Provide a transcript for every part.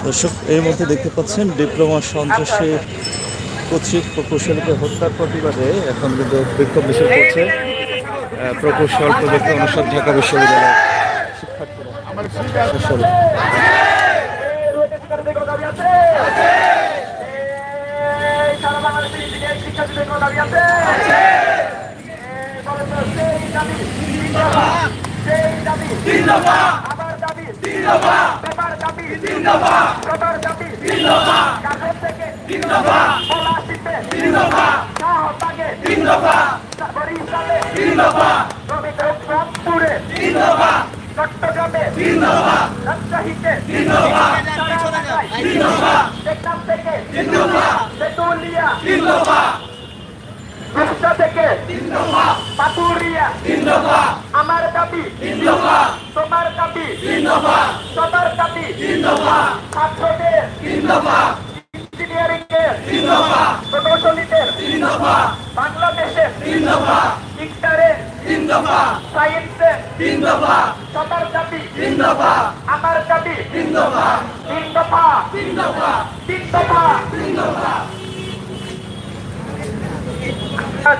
দর্শক এই মধ্যে দেখতে পাচ্ছেন ডিপ্লোমা সন্ত্রাসী কর্তৃক প্রকৌশলীকে হত্যার প্রতিবাদে এখন কিন্তু বিক্ষোভ মিছিল করছে প্রকৌশল প্রযুক্তি অনুষদ ঢাকা বিশ্ববিদ্যালয়ের শিক্ষার্থীরা। চট্টগ্রামে রাজশাহীতে টেকনাফ থেকে তেতুলিয়া রূপসা থেকে পাতুরিয়া আমার দাবি তোমার দাবি সবার দাবি ছাত্রদের ইঞ্জিনিয়ারিং এর প্রকৌশলীদের বাংলাদেশের ইন্টারের সায়েন্সের সবার দাবি আমার দাবি তিন দফা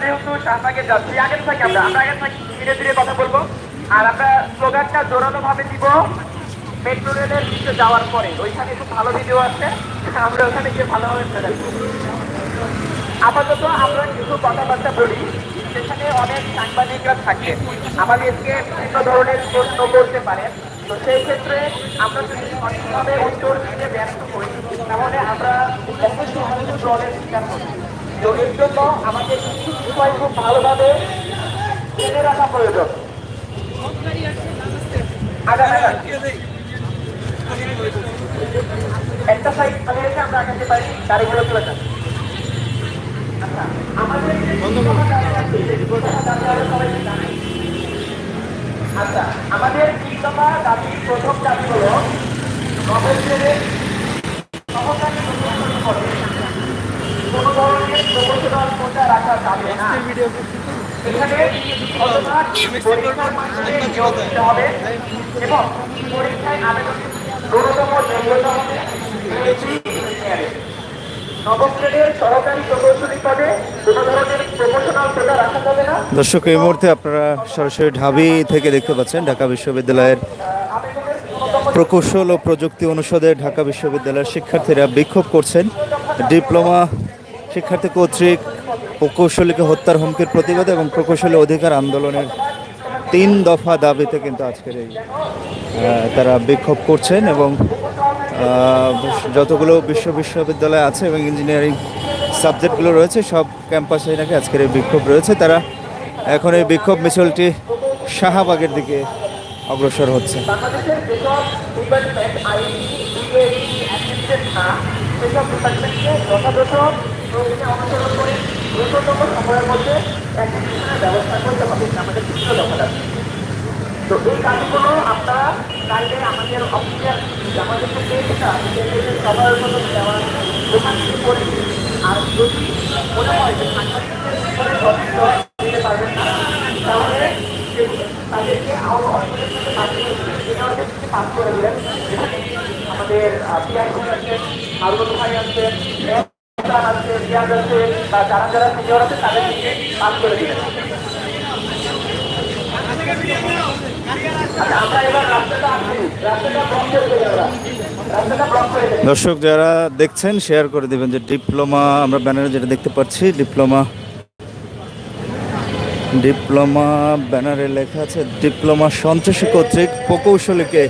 যেহেতু শাহবাগে যাচ্ছি আগের থেকে আমরা আগের থেকে ধীরে ধীরে কথা বলবো আর আমরা স্লোগানটা জোরালো ভাবে দিব মেট্রো রেলের নিচে যাওয়ার পরে ওইখানে খুব ভালো ভিডিও আছে আমরা ওখানে গিয়ে ভালোভাবে আপাতত আমরা কিছু কথাবার্তা বলি সেখানে অনেক সাংবাদিকরা থাকে আমাদেরকে বিভিন্ন ধরনের প্রশ্ন করতে পারেন তো সেই ক্ষেত্রে আমরা যদি সঠিকভাবে উত্তর দিতে ব্যর্থ হই তাহলে আমরা অবশ্যই আমাদের দলের শিকার করি তো এর জন্য আমাদের কিছু বিষয় খুব ভালোভাবে জেনে রাখা প্রয়োজন একটা সাইড খালি রেখে আমরা আগাতে পারি গাড়িগুলো চলে যান আচ্ছা আমাদের আচ্ছা আমাদের তিনতমা দাবি প্রথম দাবি হল নভেম্বরের সহকারী কোন ধরনের প্রফেশনাল কোটা রাখা যাবে না এখানে পরীক্ষার মাধ্যমে নিয়োগ দিতে হবে এবং পরীক্ষায় আবেদন ন্যূনতম যোগ্যতা হবে নবম শ্রেণীর সহকারী প্রকৌশলী পদে কোন ধরনের প্রফেশনাল কোটা রাখা যাবে না। দর্শক এই মুহূর্তে আপনারা সরাসরি ঢাবি থেকে দেখতে পাচ্ছেন ঢাকা বিশ্ববিদ্যালয়ের প্রকৌশল ও প্রযুক্তি অনুষদের ঢাকা বিশ্ববিদ্যালয়ের শিক্ষার্থীরা বিক্ষোভ করছেন ডিপ্লোমা শিক্ষার্থী কর্তৃক প্রকৌশলীকে হত্যার হুমকির প্রতিবাদে এবং প্রকৌশলী অধিকার আন্দোলনের 3 দফা দাবিতে কিন্তু আজকের এই তারা বিক্ষোভ করছেন এবং যতগুলো বিশ্ববিদ্যালয় আছে এবং ইঞ্জিনিয়ারিং সাবজেক্টগুলো রয়েছে সব ক্যাম্পাসে নাকি আজকের এই বিক্ষোভ রয়েছে তারা এখন এই বিক্ষোভ মিছিলটি শাহবাগের দিকে অগ্রসর হচ্ছে। তো এই কাজগুলো আপনারা চাইলে আমাদের অফিসিয়াল আমাদের সবার মতো দেওয়া দোকান থেকে করে আর যদি মনে হয় যে দিতে পারবেন না তাহলে তাদেরকে পাস করে দেবেন আমাদের আছে আরুল ভাই আছে আছে রিয়াজ আছে বা যারা যারা সিনিয়র আছে তাদেরকে পাস করে দেবেন। দর্শক যারা দেখছেন শেয়ার করে দিবেন যে ডিপ্লোমা আমরা ব্যানারে যেটা দেখতে পাচ্ছি ডিপ্লোমা ব্যানারে লেখা আছে ডিপ্লোমা সন্ত্রাসী কর্তৃক প্রকৌশলীকে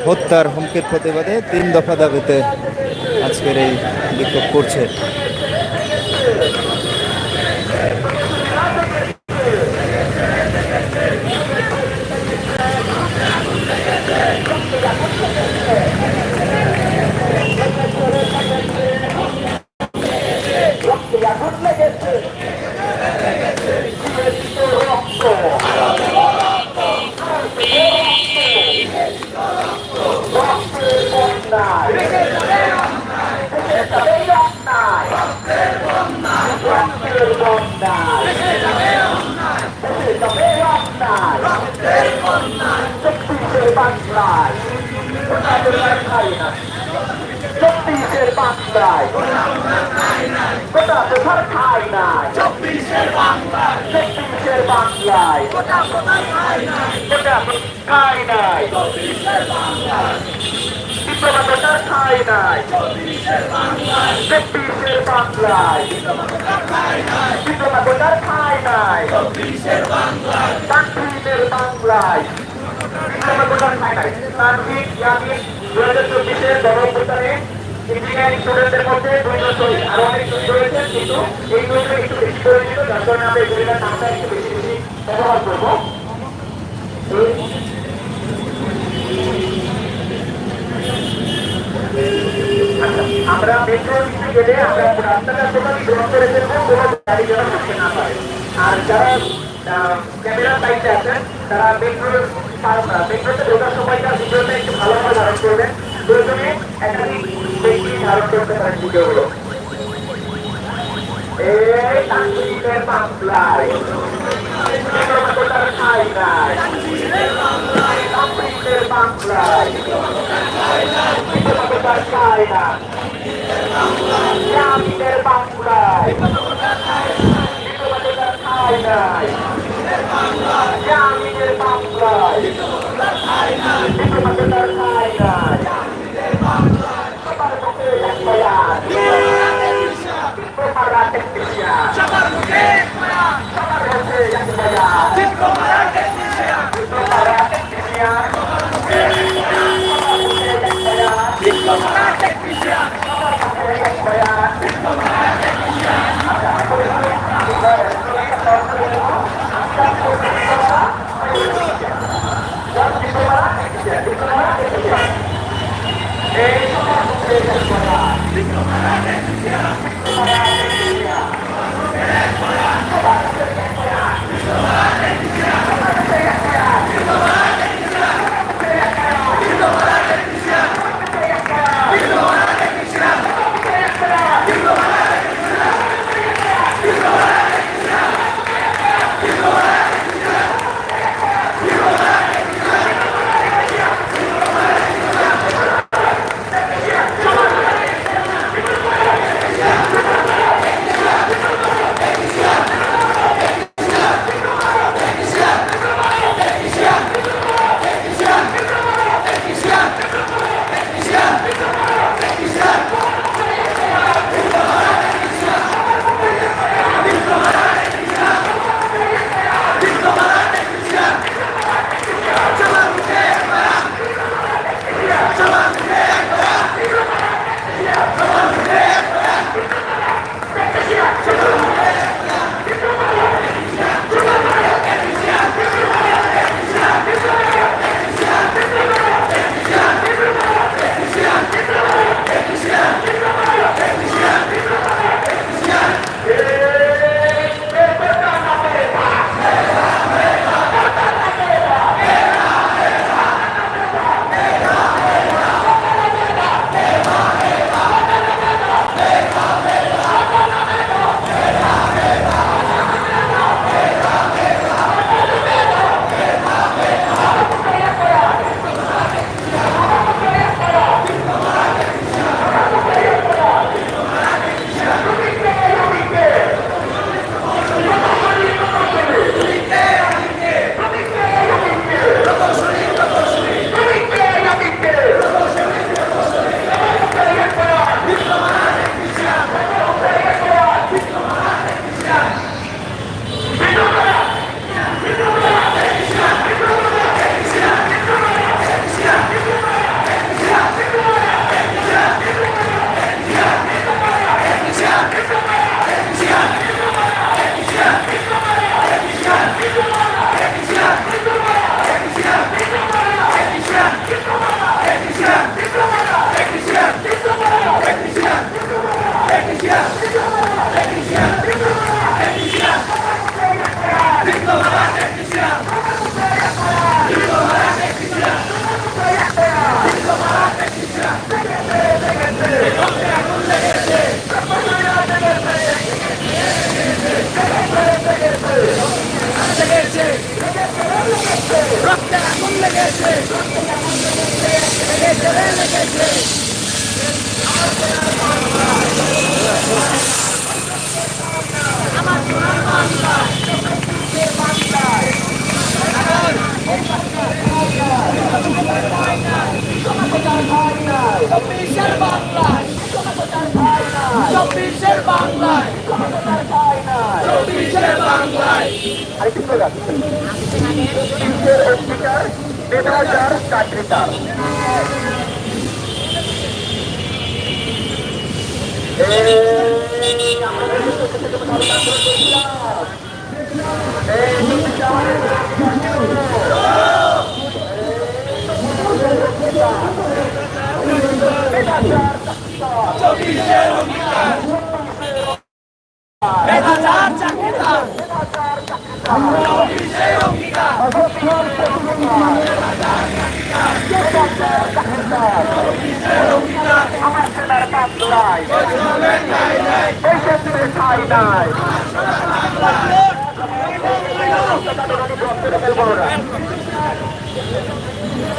হত্যার হুমকির প্রতিবাদে 3 দফা দাবিতে আজকের এই বিক্ষোভ করছে। বাংলায় গোটা বেলায় খাই না 24-এর বাংলায় গোটা বেলার খাই না 24-এর বাংলায় গোটা খাই নাই ডিপ্লোমা গোটা খাই নাই 24-এর বাংলায় ডিপ্লোমা গোটা খাই নাই তানভীরের বাংলায় ডিপ্লোমা গোটা খাই নাই তানভীর ইয়ামিন 2024-এর গণঅভ্যুত্থানে ইঞ্জিনিয়ারিং স্টুডেন্টদের মধ্যে 2 জন শহীদ আরো অনেক শহীদ রয়েছেন কিন্তু এই দুইটা একটু বেশি পরিচিত যার কারণে আমরা এই দুইটার নামটা একটু বেশি বেশি ব্যবহার করবো আমরা মেট্রো গেলে আমরা রাস্তাটা টোটালি ব্লক করে ফেলবো কোনো গাড়ি যেন ঢুকতে না পারে আর যারা ক্যামেরা সাইডে আছেন তারা মেট্রোতে ঢোকার সময়টা ভিডিওটা একটু ভালোভাবে ধারণ করবেন প্রয়োজনে একাধিক ব্যক্তি ধারণ করতে পারেন ভিডিওগুলো এই তানভীরের বাংলায় খাই নাই তানভীরের বাংলায় খাই না ইয়ামিনের বাংলায় খাই নাই ইয়ামিনের বাংলায় খাই নাই চব্বিশের বাংলায় চব্বিশের বাংলায় চব্বিশের বাংলায় আরেকটু করে রাখছি। তিনশের অঙ্গীকার, 1000 চাকরিটা। চব্বিশের অঙ্গীকার 1000 চাকরিদার চব্বিশের অঙ্গীকার আমার ছেলের কাজ নাই, এই ক্ষেত্রে ঠাঁই নাই।